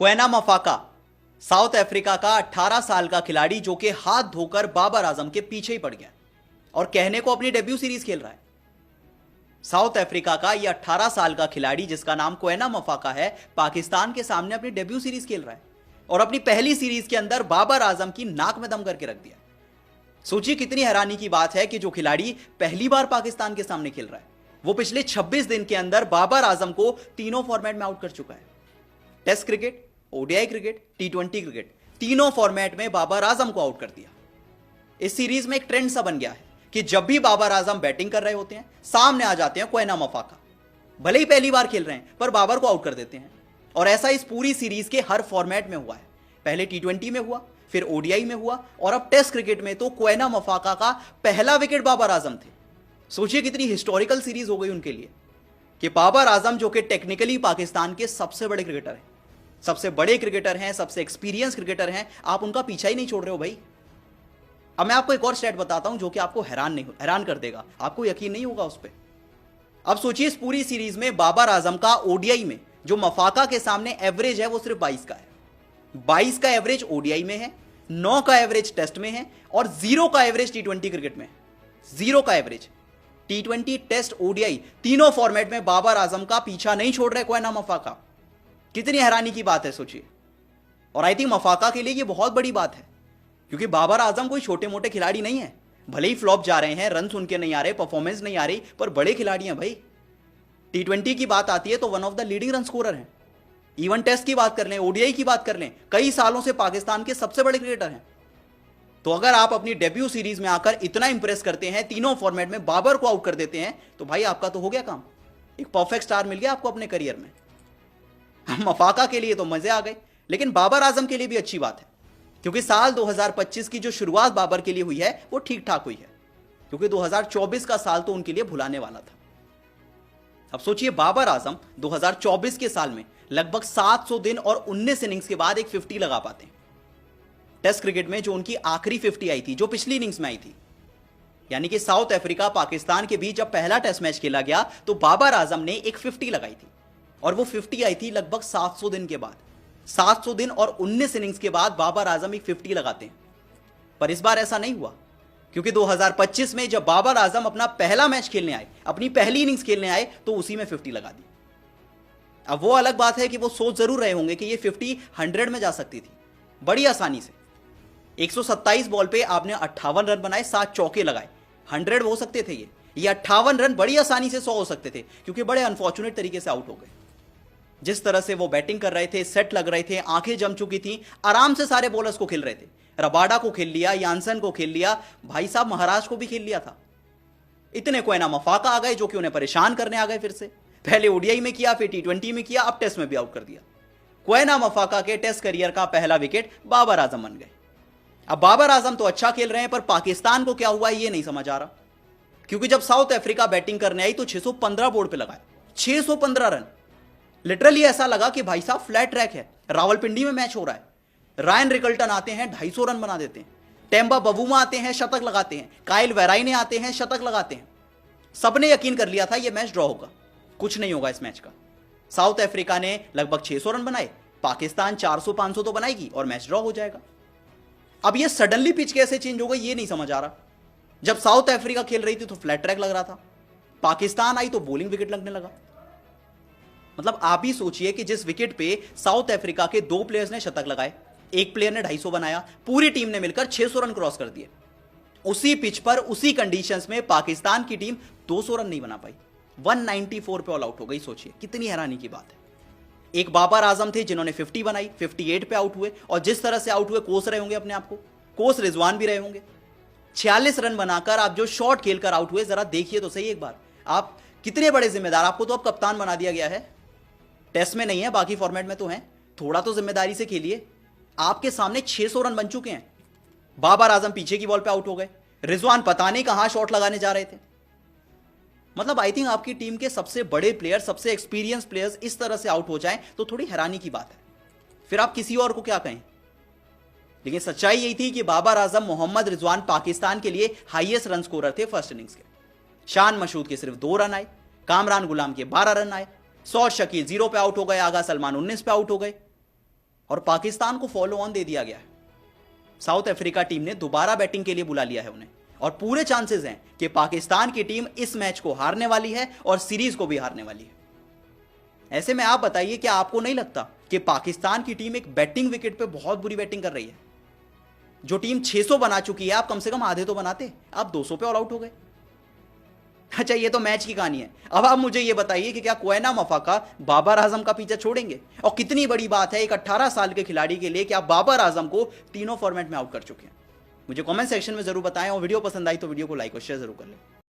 Kwena Maphaka south Africa का 18 साल का खिलाड़ी जो कि हाथ धोकर बाबर आजम के पीछे ही पड़ गया और कहने को अपनी डेब्यू सीरीज खेल रहा है। साउथ अफ्रीका का यह 18 साल का खिलाड़ी जिसका नाम क्वेना मफाका है, पाकिस्तान के सामने अपनी डेब्यू सीरीज खेल रहा है और अपनी पहली सीरीज के अंदर बाबर आजम की नाक में दम करके रख दिया। सोचिए कितनी हैरानी की बात है कि जो खिलाड़ी पहली बार पाकिस्तान के सामने खेल रहा है वो पिछले 26 दिन के अंदर बाबर आजम को तीनों फॉर्मेट में आउट कर चुका है। टेस्ट क्रिकेट, ओडीआई क्रिकेट, टी20 क्रिकेट, तीनों फॉर्मेट में बाबर आजम को आउट कर दिया। इस सीरीज में एक ट्रेंड सा बन गया है कि जब भी बाबर आजम बैटिंग कर रहे होते हैं सामने आ जाते हैं क्वेना मफाका। भले ही पहली बार खेल रहे हैं पर बाबर को आउट कर देते हैं और ऐसा इस पूरी सीरीज के हर फॉर्मेट में हुआ है। पहले टी20 में हुआ, फिर ओडीआई में हुआ और अब टेस्ट क्रिकेट में तो क्वेना मफाका का पहला विकेट बाबर आजम थे। सोचिए कितनी हिस्टोरिकल सीरीज हो गई उनके लिए कि बाबर आजम जो कि टेक्निकली पाकिस्तान के सबसे बड़े क्रिकेटर हैं, सबसे बड़े क्रिकेटर हैं, सबसे एक्सपीरियंस क्रिकेटर हैं, आप उनका पीछा ही नहीं छोड़ रहे हो भाई। अब मैं आपको एक और स्टैट बताता हूं जो कि आपको हैरान कर देगा, आपको यकीन नहीं होगा उस पर। अब सोचिए इस पूरी सीरीज में बाबर आजम का ओडीआई में जो मफाका के सामने एवरेज है वो सिर्फ 22 का है। 22 का एवरेज ओडीआई में है, 9 का एवरेज टेस्ट में है और 0 का एवरेज टी20 क्रिकेट में है। 0 का एवरेज टी20, टेस्ट, ओडीआई तीनों फॉर्मेट में बाबर आजम का पीछा नहीं छोड़ रहे क्वेना मफाका। कितनी हैरानी की बात है सोचिए। और आई थिंक मफाका के लिए यह बहुत बड़ी बात है क्योंकि बाबर आजम कोई छोटे मोटे खिलाड़ी नहीं है। भले ही फ्लॉप जा रहे हैं, रन उनके नहीं आ रहे, परफॉर्मेंस नहीं आ रही, पर बड़े खिलाड़ी हैं भाई। टी20 की बात आती है तो one of the leading run scorer हैं। इवन टेस्ट की बात कर लें, ओडीआई की बात कर लें, कई सालों से पाकिस्तान के सबसे बड़े क्रिकेटर हैं। तो अगर आप अपनी डेब्यू सीरीज में आकर इतना इंप्रेस करते हैं, तीनों फॉर्मेट में बाबर को आउट कर देते हैं, तो भाई आपका तो हो गया काम। एक परफेक्ट स्टार मिल गया आपको अपने करियर में। मफाका के लिए तो मजे आ गए, लेकिन बाबर आजम के लिए भी अच्छी बात है क्योंकि साल 2025 की जो शुरुआत बाबर के लिए हुई है वो ठीक ठाक हुई है क्योंकि 2024 का साल तो उनके लिए भुलाने वाला था। अब सोचिए बाबर आजम 2024 के साल में लगभग 700 दिन और 19 इनिंग्स के बाद एक 50 लगा पाते हैं। टेस्ट क्रिकेट में जो उनकी आखिरी 50 आई थी, जो पिछली इनिंग्स में आई थी, यानी कि साउथ अफ्रीका पाकिस्तान के बीच जब पहला टेस्ट मैच खेला गया तो बाबर आजम ने एक 50 लगाई थी और वो 50 आई थी लगभग 700 दिन के बाद। 700 दिन और 19 इनिंग्स के बाद बाबर आजम एक 50 लगाते हैं। पर इस बार ऐसा नहीं हुआ क्योंकि 2025 में जब बाबर आजम अपना पहला मैच खेलने आए, अपनी पहली इनिंग्स खेलने आए, तो उसी में 50 लगा दी। अब वो अलग बात है कि वो सोच जरूर रहे होंगे कि ये 50 100 में जा सकती थी बड़ी आसानी से। 127 बॉल पे आपने 58 रन बनाए, 7 चौके लगाए, 100 हो सकते थे। ये 58 रन बड़ी आसानी से 100 हो सकते थे क्योंकि बड़े अनफॉर्चुनेट तरीके से आउट हो गए। जिस तरह से वो बैटिंग कर रहे थे, सेट लग रहे थे, आंखें जम चुकी थी, आराम से सारे बॉलर्स को खेल रहे थे। रबाडा को खेल लिया, यानसन को खेल लिया, भाई साहब महाराज को भी खेल लिया था। इतने क्वेना मफाका आ गए जो कि उन्हें परेशान करने आ गए। फिर से पहले ओडीआई में किया, फिर टी20 में किया, अब टेस्ट में भी आउट कर दिया। क्वेना मफाका के टेस्ट करियर का पहला विकेट बाबर आजम बन गए। अब बाबर आजम तो अच्छा खेल रहे हैं पर पाकिस्तान को क्या हुआ ये नहीं समझ आ रहा क्योंकि जब साउथ अफ्रीका बैटिंग करने आई तो 615 बोर्ड पे लगाए, 615 रन। लिटरली ऐसा लगा कि भाई साहब फ्लैट ट्रैक है, रावलपिंडी में मैच हो रहा है। रायन रिकल्टन आते हैं, 250 रन बना देते हैं। टेम्बा बबूमा आते हैं, शतक लगाते हैं। काइल वेराइने आते हैं, शतक लगाते हैं। सबने यकीन कर लिया था यह मैच ड्रॉ होगा, कुछ नहीं होगा इस मैच का। साउथ अफ्रीका ने लगभग 600 रन बनाए, पाकिस्तान 400-500 तो बनाएगी और मैच ड्रॉ हो जाएगा। अब यह सडनली पिच कैसे चेंज हो गई ये नहीं समझ आ रहा। जब साउथ अफ्रीका खेल रही थी तो फ्लैट ट्रैक लग रहा था, पाकिस्तान आई तो बॉलिंग विकेट लगने लगा। मतलब आप ही सोचिए कि जिस विकेट पे साउथ अफ्रीका के 2 प्लेयर्स ने शतक लगाए, एक प्लेयर ने 250 बनाया, पूरी टीम ने मिलकर 600 रन क्रॉस कर दिए। उसी पिच पर, उसी कंडीशंस में पाकिस्तान की टीम 200 रन नहीं बना पाई, 194 पे ऑल आउट हो गई। सोचिए कितनी हैरानी की बात है। एक बाबर आजम थे जिन्होंने 50 बनाई, 58 पे आउट हुए और जिस तरह से आउट हुए कोस रहे होंगे अपने आप को, कोस रिजवान भी रहे होंगे। 46 रन बनाकर आप जो शॉट खेलकर आउट हुए, जरा देखिए तो सही एक बार, आप कितने बड़े जिम्मेदार। आपको तो अब कप्तान बना दिया गया है, टेस्ट में नहीं है, बाकी फॉर्मेट में तो हैं। थोड़ा तो जिम्मेदारी से खेलिए। आपके सामने 600 रन बन चुके हैं। बाबर आजम पीछे की बॉल पे आउट हो गए, रिजवान पता नहीं कहां शॉट लगाने जा रहे थे। मतलब आई थिंक आपकी टीम के सबसे बड़े प्लेयर, सबसे एक्सपीरियंस प्लेयर्स इस तरह से आउट हो जाएं तो थोड़ी हैरानी की बात है। फिर आप किसी और को क्या कहें। लेकिन सच्चाई यही थी कि बाबर आजम, मोहम्मद रिजवान पाकिस्तान के लिए हाईएस्ट रन स्कोरर थे फर्स्ट इनिंग्स के। शान मशहूद के सिर्फ 2 रन आए, कामरान गुलाम के 12 रन आए, सौद शकील 0 पे आउट हो गए, आगा सलमान 19 पे आउट हो गए। और पाकिस्तान को फॉलो ऑन दे दिया गया है। साउथ अफ्रीका टीम ने दोबारा बैटिंग के लिए बुला लिया है उन्हें, और पूरे चांसेस हैं कि पाकिस्तान की टीम इस मैच को हारने वाली है और सीरीज को भी हारने वाली है। ऐसे में आप बताइए, क्या आपको नहीं लगता कि पाकिस्तान की टीम एक बैटिंग विकेट पे बहुत बुरी बैटिंग कर रही है? जो टीम 600 बना चुकी है, आप कम से कम आधे तो बनाते, आप 200 पे ऑल आउट हो गए। अच्छा, ये तो मैच की कहानी है। अब आप मुझे ये बताइए कि क्या क्वेना मफाका बाबर आजम का पीछा छोड़ेंगे? और कितनी बड़ी बात है एक 18 साल के खिलाड़ी के लिए कि आप बाबर आजम को तीनों फॉर्मेट में आउट कर चुके हैं। मुझे कमेंट सेक्शन में जरूर बताएं, और वीडियो पसंद आई तो वीडियो को लाइक और शेयर जरूर कर लें।